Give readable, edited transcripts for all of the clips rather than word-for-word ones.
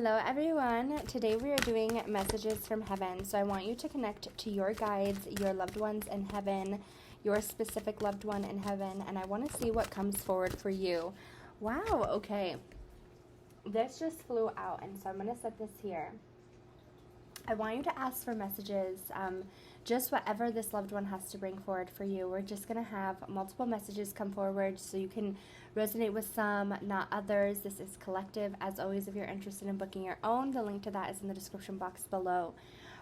Hello everyone. Today we are doing messages from heaven. So I want you to connect to your guides, your loved ones in heaven, your specific loved one in heaven, and I want to see what comes forward for you. Wow, okay. This just flew out, and so I'm going to set this here. I want you to ask for messages, just whatever this loved one has to bring forward for you. We're just going to have multiple messages come forward so you can resonate with some, not others. This is collective. As always, if you're interested in booking your own, the link to that is in the description box below.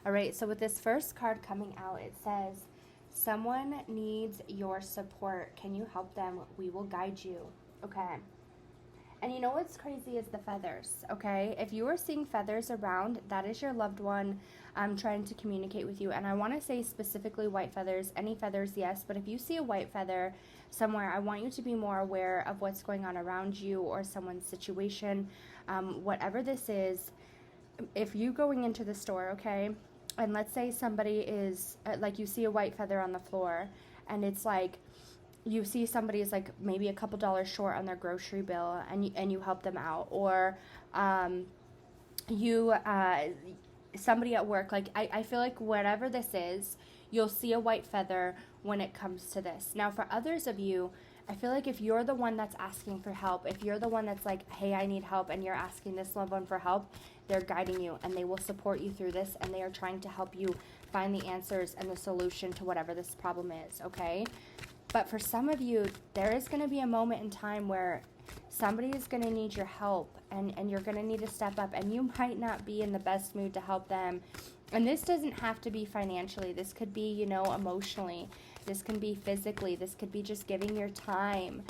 All right, so with this first card coming out, it says, someone needs your support. Can you help them? We will guide you. Okay. And you know what's crazy is the feathers, okay? If you are seeing feathers around, that is your loved one trying to communicate with you. And I want to say specifically white feathers. Any feathers, yes. But if you see a white feather somewhere, I want you to be more aware of what's going on around you or someone's situation. Whatever this is, if you going into the store, okay, and let's say somebody is, like you see a white feather on the floor, and it's like, you see somebody is like maybe a couple dollars short on their grocery bill, and you help them out, or somebody at work, like I feel like whatever this is, you'll see a white feather when it comes to this. Now for others of you, I feel like if you're the one that's asking for help, if you're the one that's like, hey, I need help, and you're asking this loved one for help, they're guiding you and they will support you through this, and they are trying to help you find the answers and the solution to whatever this problem is, okay? But for some of you, there is going to be a moment in time where somebody is going to need your help, and you're going to need to step up, and you might not be in the best mood to help them. And this doesn't have to be financially. This could be, you know, emotionally. This can be physically. This could be just giving your time,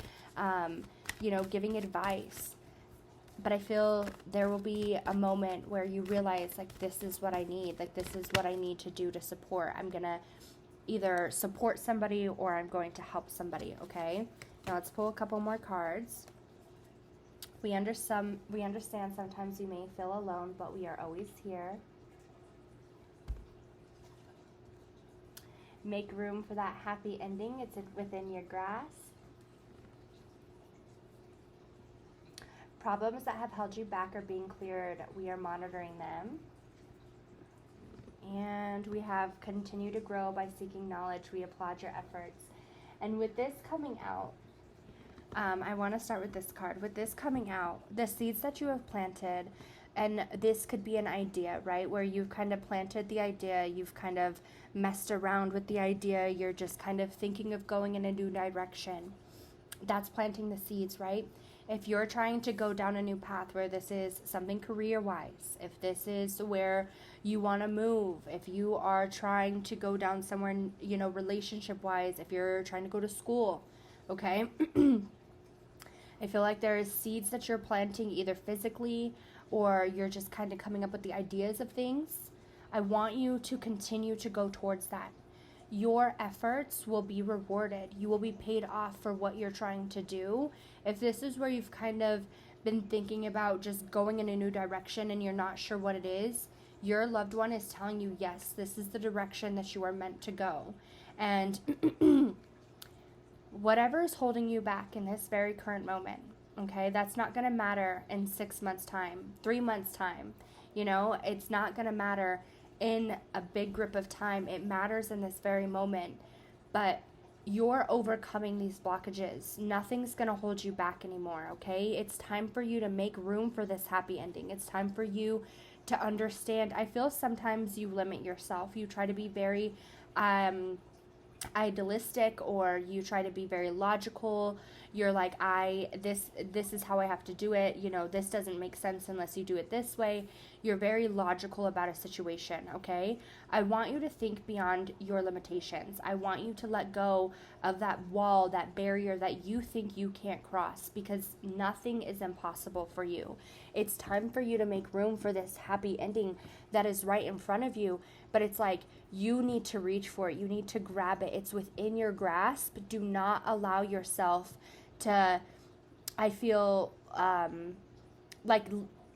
you know, giving advice. But I feel there will be a moment where you realize, like, this is what I need. Like, this is what I need to do to support. I'm going to either support somebody or I'm going to help somebody, okay? Now let's pull a couple more cards. We understand sometimes you may feel alone, but we are always here. Make room for that happy ending. It's within your grasp. Problems that have held you back are being cleared. We are monitoring them. And we have continue to grow by seeking knowledge. We applaud your efforts. And with this coming out, I want to start with this card. With this coming out, the seeds that you have planted, and this could be an idea, right? Where you've kind of planted the idea, you've kind of messed around with the idea, you're just kind of thinking of going in a new direction. That's planting the seeds, right? If you're trying to go down a new path, where this is something career-wise, if this is where you want to move, if you are trying to go down somewhere, you know, relationship-wise, if you're trying to go to school, okay? I feel like there is seeds that you're planting either physically or you're just kind of coming up with the ideas of things. I want you to continue to go towards that. Your efforts will be rewarded. You will be paid off for what you're trying to do. If this is where you've kind of been thinking about just going in a new direction and you're not sure what it is, your loved one is telling you, yes, this is the direction that you are meant to go. And whatever is holding you back in this very current moment, okay, that's not going to matter in 6 months' time, 3 months' time. You know, it's not going to matter in a big grip of time. It matters in this very moment. But you're overcoming these blockages. Nothing's going to hold you back anymore, okay? It's time for you to make room for this happy ending. It's time for you to understand. I feel sometimes you limit yourself. You try to be very idealistic, or you try to be very logical. You're like, this is how I have to do it, you know, this doesn't make sense unless you do it this way. You're very logical about a situation, okay? I want you to think beyond your limitations. I want you to let go of that wall, that barrier that you think you can't cross, because nothing is impossible for you. It's time for you to make room for this happy ending that is right in front of you, but it's like you need to reach for it. You need to grab it. It's within your grasp. Do not allow yourself to, I feel, like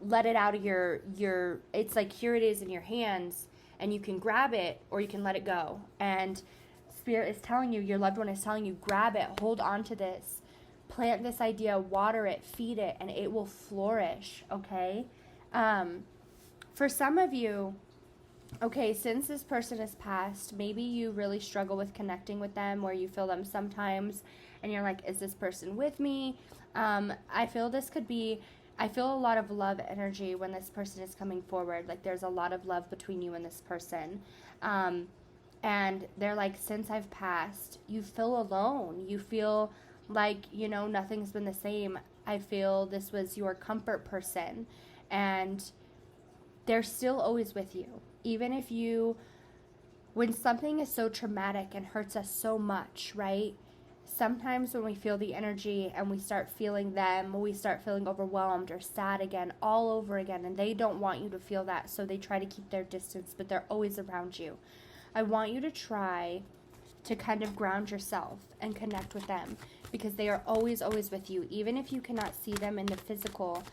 let it out of your, it's like, here it is in your hands, and you can grab it or you can let it go. And Spirit is telling you, your loved one is telling you, grab it, hold on to this, plant this idea, water it, feed it, and it will flourish, okay? For some of you, okay, since this person has passed, maybe you really struggle with connecting with them, or you feel them sometimes and you're like, is this person with me? I feel this could be, I feel a lot of love energy when this person is coming forward. Like there's a lot of love between you and this person. And they're like, since I've passed, you feel alone. You feel like, you know, nothing's been the same. I feel this was your comfort person. And they're still always with you. Even if you, when something is so traumatic and hurts us so much, right? Sometimes when we feel the energy and we start feeling them, we start feeling overwhelmed or sad again, all over again, and they don't want you to feel that, so they try to keep their distance, but they're always around you. I want you to try to kind of ground yourself and connect with them, because they are always, always with you. Even if you cannot see them in the physical,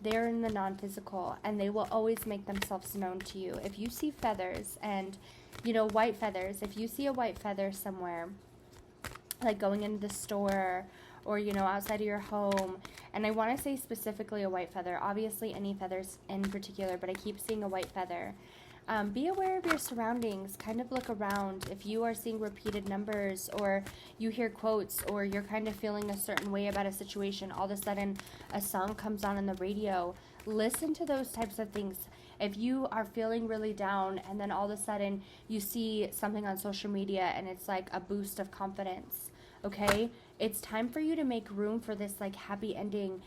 they're in the non-physical, and they will always make themselves known to you. If you see feathers and, you know, white feathers, if you see a white feather somewhere, like going into the store or, you know, outside of your home, and I want to say specifically a white feather, obviously any feathers in particular, but I keep seeing a white feather. Be aware of your surroundings. Kind of look around. If you are seeing repeated numbers, or you hear quotes, or you're kind of feeling a certain way about a situation, all of a sudden a song comes on the radio, listen to those types of things. If you are feeling really down and then all of a sudden you see something on social media and it's like a boost of confidence, okay? It's time for you to make room for this like happy ending,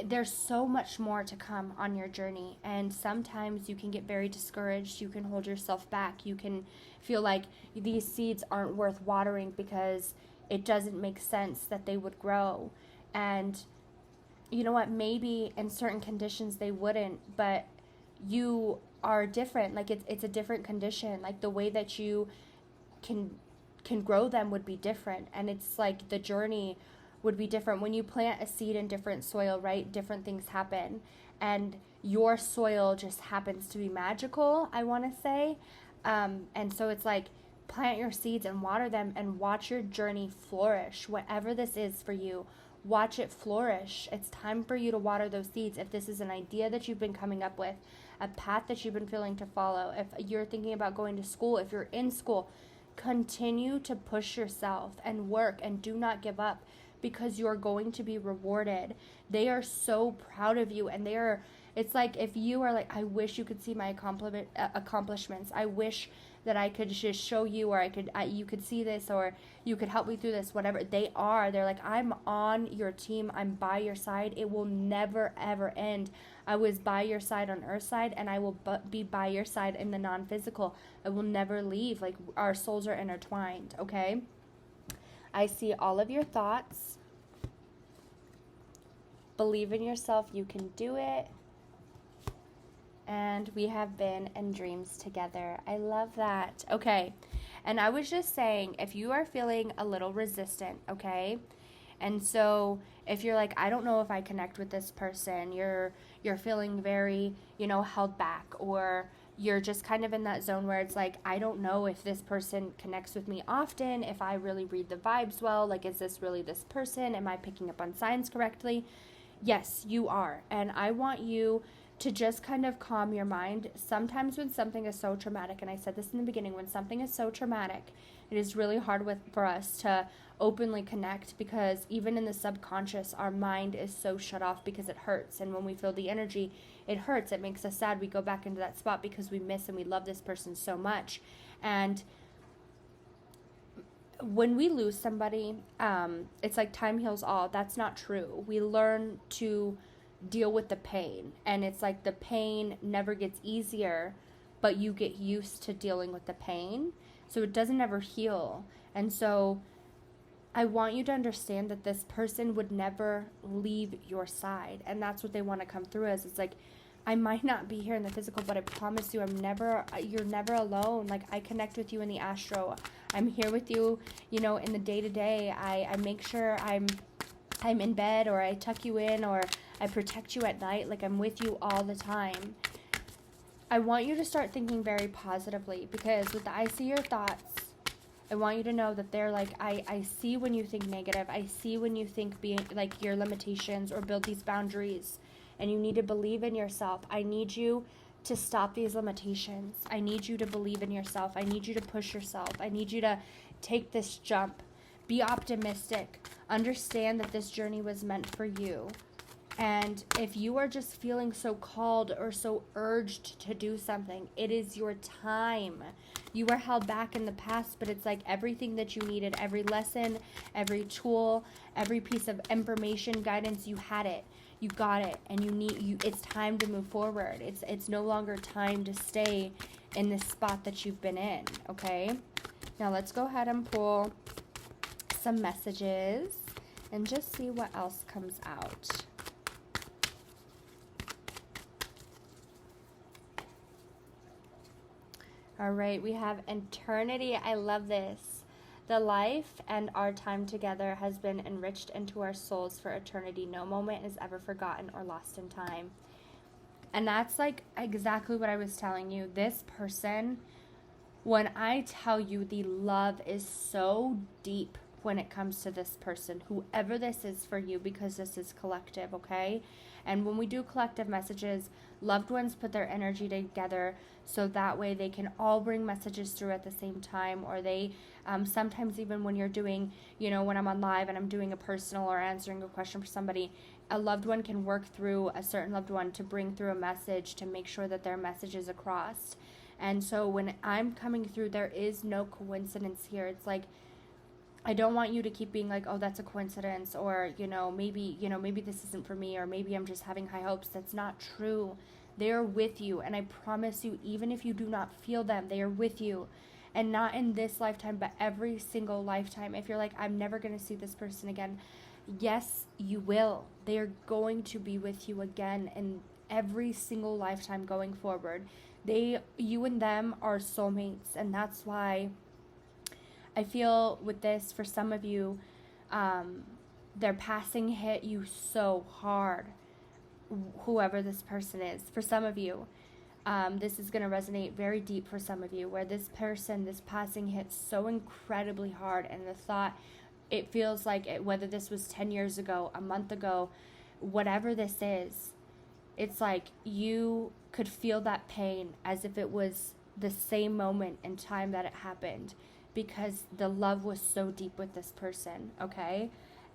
there's so much more to come on your journey, and sometimes you can get very discouraged. You can hold yourself back. You can feel like these seeds aren't worth watering because it doesn't make sense that they would grow. And you know what, maybe in certain conditions they wouldn't, but you are different. Like it's a different condition. Like the way that you can grow them would be different, and it's like the journey would be different. When you plant a seed in different soil, right, different things happen, and your soil just happens to be magical, I want to say. And so it's like, plant your seeds and water them and watch your journey flourish. Whatever this is for you, watch it flourish. It's time for you to water those seeds. If this is an idea that you've been coming up with, a path that you've been feeling to follow, if you're thinking about going to school, if you're in school, continue to push yourself and work, and do not give up, because you're going to be rewarded. They are so proud of you, and it's like, if you are like, I wish you could see my accomplishments. I wish that I could just show you, or you could see this, or you could help me through this, whatever. They're like, I'm on your team. I'm by your side. It will never, ever end. I was by your side on Earth's side, and I will be by your side in the non-physical. I will never leave. Like, our souls are intertwined, okay? I see all of your thoughts. Believe in yourself. You can do it. And we have been in dreams together. I love that. Okay. And I was just saying, if you are feeling a little resistant, okay? And so if you're like, I don't know if I connect with this person, you're feeling very, you know, held back, or you're just kind of in that zone where it's like, I don't know if this person connects with me often, if I really read the vibes well, like, is this really this person? Am I picking up on signs correctly? Yes, you are. And I want you to just kind of calm your mind. Sometimes when something is so traumatic, and I said this in the beginning, when something is so traumatic, it is really hard for us to openly connect, because even in the subconscious, our mind is so shut off because it hurts. And when we feel the energy, it hurts. It makes us sad. We go back into that spot because we miss and we love this person so much. And when we lose somebody, it's like time heals all. That's not true. We learn to deal with the pain, and it's like the pain never gets easier, but you get used to dealing with the pain, so it doesn't ever heal. And so I want you to understand that this person would never leave your side, and that's what they want to come through as. It's like, I might not be here in the physical, but I promise you, you're never alone. Like, I connect with you in the astro. I'm here with you, you know, in the day-to-day. I make sure I'm in bed, or I tuck you in, or I protect you at night. Like, I'm with you all the time. I want you to start thinking very positively, because with the I see your thoughts, I want you to know that they're like, I see when you think negative. I see when you think being like your limitations or build these boundaries and you need to believe in yourself. I need you to stop these limitations. I need you to believe in yourself. I need you to push yourself. I need you to take this jump. Be optimistic. Understand that this journey was meant for you. And if you are just feeling so called or so urged to do something, it is your time. You were held back in the past, but it's like everything that you needed, every lesson, every tool, every piece of information, guidance, you had it. You got it, and it's time to move forward. It's no longer time to stay in this spot that you've been in, okay? Now let's go ahead and pull some messages and just see what else comes out. All right, we have eternity. I love this. The life and our time together has been enriched into our souls for eternity. No moment is ever forgotten or lost in time. And that's like exactly what I was telling you. This person, when I tell you the love is so deep when it comes to this person, whoever this is for you, because this is collective, okay? And when we do collective messages, loved ones put their energy together so that way they can all bring messages through at the same time, or they sometimes even when you're doing, when I'm on live and I'm doing a personal or answering a question for somebody, a loved one can work through a certain loved one to bring through a message to make sure that their message is across. And so when I'm coming through, there is no coincidence here. It's like, I don't want you to keep being like, oh, that's a coincidence, or, maybe this isn't for me, or maybe I'm just having high hopes. That's not true. They are with you, and I promise you, even if you do not feel them, they are with you. And not in this lifetime, but every single lifetime. If you're like, I'm never going to see this person again, yes, you will. They are going to be with you again in every single lifetime going forward. You and them are soulmates, and that's why I feel with this, for some of you, their passing hit you so hard, whoever this person is. For some of you, this is going to resonate very deep for some of you, where this passing hit so incredibly hard, and the thought, it feels like whether this was 10 years ago, a month ago, whatever this is, it's like you could feel that pain as if it was the same moment in time that it happened, because the love was so deep with this person, okay?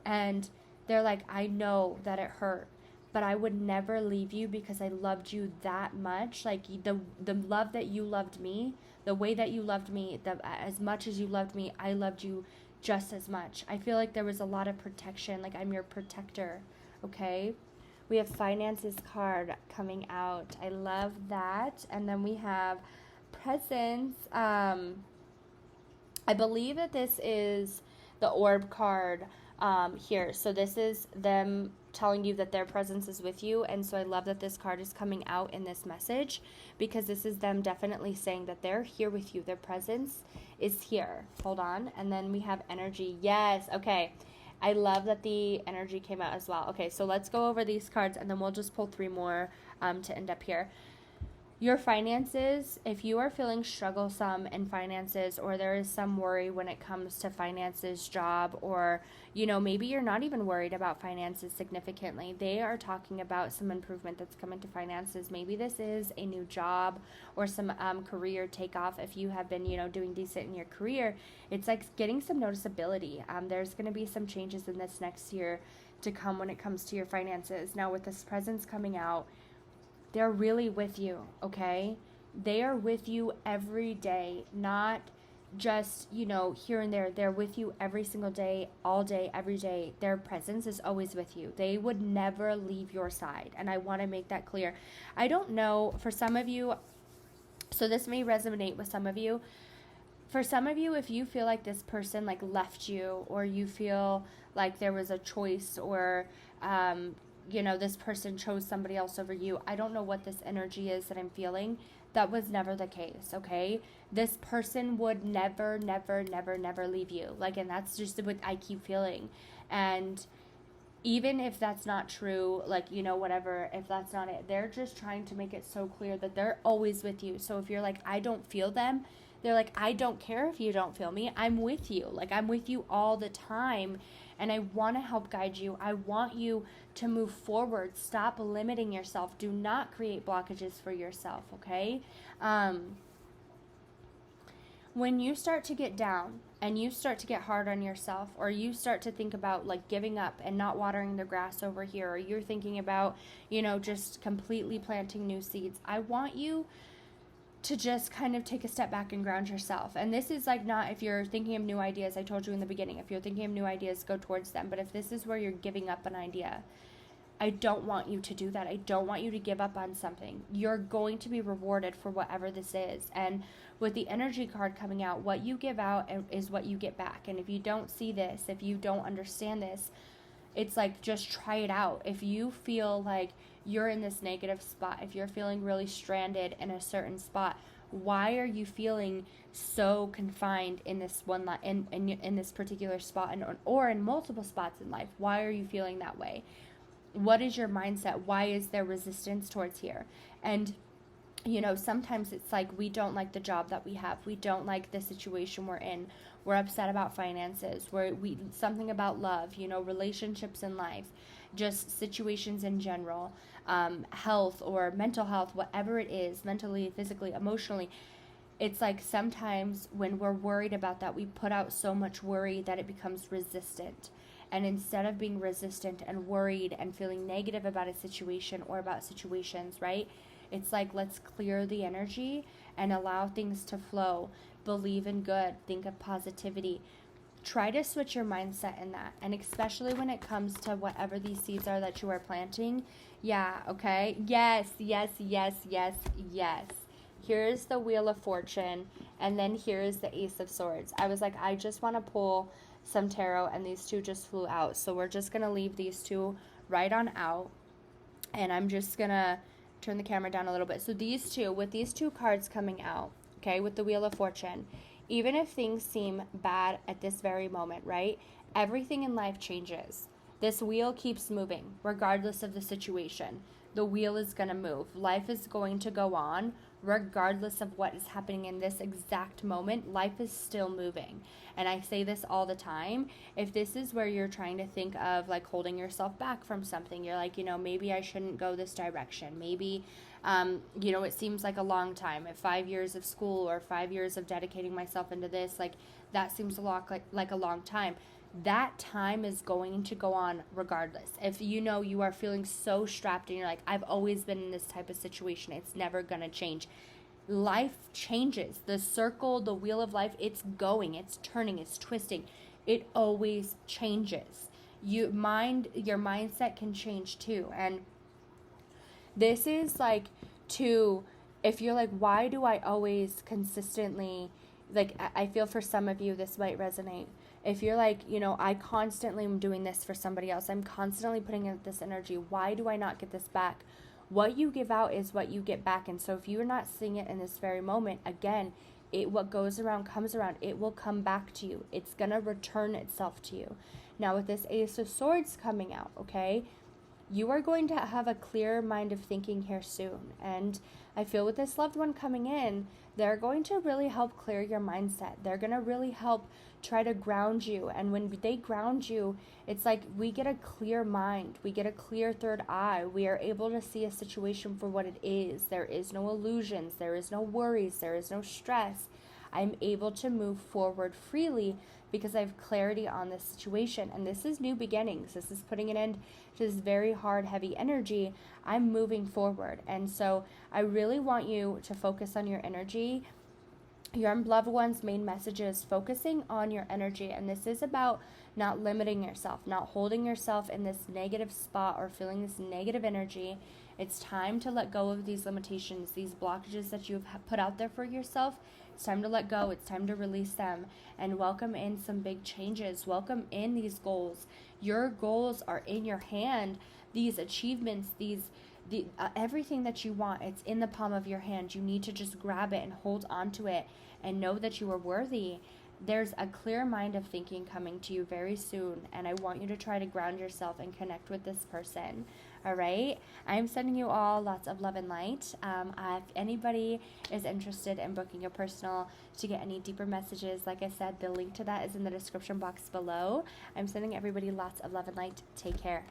And they're like, I know that it hurt, but I would never leave you because I loved you that much. Like the love that you loved me, the way that you loved me, as much as you loved me, I loved you just as much. I feel like there was a lot of protection, like I'm your protector, okay? We have finances card coming out. I love that. And then we have presence. I believe that this is the orb card here. So this is them telling you that their presence is with you. And so I love that this card is coming out in this message, because this is them definitely saying that they're here with you. Their presence is here. Hold on. And then we have energy. Yes. Okay. I love that the energy came out as well. Okay, so let's go over these cards, and then we'll just pull 3 more to end up here. Your finances, if you are feeling strugglesome in finances, or there is some worry when it comes to finances, job, or, maybe you're not even worried about finances significantly. They are talking about some improvement that's coming to finances. Maybe this is a new job or some career takeoff. If you have been, doing decent in your career, it's like getting some noticeability. There's going to be some changes in this next year to come when it comes to your finances. Now, with this presence coming out, they're really with you, okay? They are with you every day, not just, here and there. They're with you every single day, all day, every day. Their presence is always with you. They would never leave your side, and I want to make that clear. I don't know, for some of you, so this may resonate with some of you. For some of you, if you feel like this person left you, or you feel like there was a choice, or this person chose somebody else over you. I don't know what this energy is that I'm feeling. That was never the case, okay? This person would never, never, never, never leave you. And that's just what I keep feeling. And even if that's not true, whatever, if that's not it, they're just trying to make it so clear that they're always with you. So if you're like, I don't feel them, they're like, I don't care if you don't feel me. I'm with you. I'm with you all the time. and I want to help guide you. I want you to move forward. Stop limiting yourself. Do not create blockages for yourself, okay? When you start to get down and you start to get hard on yourself, or you start to think about like giving up and not watering the grass over here, or you're thinking about, just completely planting new seeds, I want you to just kind of take a step back and ground yourself. And this is like, not if you're thinking of new ideas, I told you in the beginning, if you're thinking of new ideas, go towards them. But if this is where you're giving up an idea, I don't want you to do that. I don't want you to give up on something. You're going to be rewarded for whatever this is. And with the energy card coming out, what you give out is what you get back. And if you don't see this, if you don't understand this, it's like, just try it out. If you feel like you're in this negative spot, if you're feeling really stranded in a certain spot, why are you feeling so confined in this one in this particular spot, or in multiple spots in life? Why are you feeling that way? What is your mindset? Why is there resistance towards here? And sometimes it's like, we don't like the job that we have. We don't like the situation we're in. We're upset about finances. Something about love, relationships in life, just situations in general, health or mental health, whatever it is, mentally, physically, emotionally. It's like sometimes when we're worried about that, we put out so much worry that it becomes resistant. And instead of being resistant and worried and feeling negative about a situation or about situations, right? It's like, let's clear the energy and allow things to flow. Believe in good. Think of positivity. Try to switch your mindset in that. And especially when it comes to whatever these seeds are that you are planting. Yeah, okay? Yes, yes, yes, yes, yes. Here's the Wheel of Fortune. And then here's the Ace of Swords. I was like, I just want to pull some tarot, and these two just flew out. So we're just going to leave these two right on out. And I'm just going to turn the camera down a little bit. So with these two cards coming out, okay, with the Wheel of Fortune, even if things seem bad at this very moment, right? Everything in life changes. This wheel keeps moving regardless of the situation. The wheel is going to move. Life is going to go on regardless of what is happening in this exact moment. Life is still moving. And I say this all the time. If this is where you're trying to think of like holding yourself back from something, you're like, maybe I shouldn't go this direction. Maybe, it seems like a long time. If 5 years of school or 5 years of dedicating myself into this, like that seems a lot like a long time. That time is going to go on regardless. If you are feeling so strapped and you're like, I've always been in this type of situation, it's never going to change. Life changes. The circle, the wheel of life, it's going, it's turning, it's twisting. It always changes. Your mindset can change too. And this is like if you're like, why do I always consistently, like, I feel for some of you this might resonate. If you're like, I constantly am doing this for somebody else, I'm constantly putting in this energy, why do I not get this back? What you give out is what you get back. And so if you're not seeing it in this very moment, again, what goes around comes around. It will come back to you. It's going to return itself to you. Now with this Ace of Swords coming out, okay, you are going to have a clear mind of thinking here soon. And I feel with this loved one coming in, they're going to really help clear your mindset. They're going to really help try to ground you. And when they ground you, it's like we get a clear mind. We get a clear third eye. We are able to see a situation for what it is. There is no illusions. There is no worries. There is no stress. I'm able to move forward freely because I have clarity on this situation. And this is new beginnings. This is putting an end to this very hard, heavy energy. I'm moving forward. And so I really want you to focus on your energy. Your loved one's main message is focusing on your energy. And this is about not limiting yourself, not holding yourself in this negative spot or feeling this negative energy. It's time to let go of these limitations, these blockages that you've put out there for yourself. It's time to let go. It's time to release them and welcome in some big changes. Welcome in these goals. Your goals are in your hand. These achievements, everything that you want, it's in the palm of your hand. You need to just grab it and hold on to it and know that you are worthy. There's a clear mind of thinking coming to you very soon, and I want you to try to ground yourself and connect with this person. All right. I'm sending you all lots of love and light. If anybody is interested in booking a personal to get any deeper messages, like I said, the link to that is in the description box below. I'm sending everybody lots of love and light. Take care.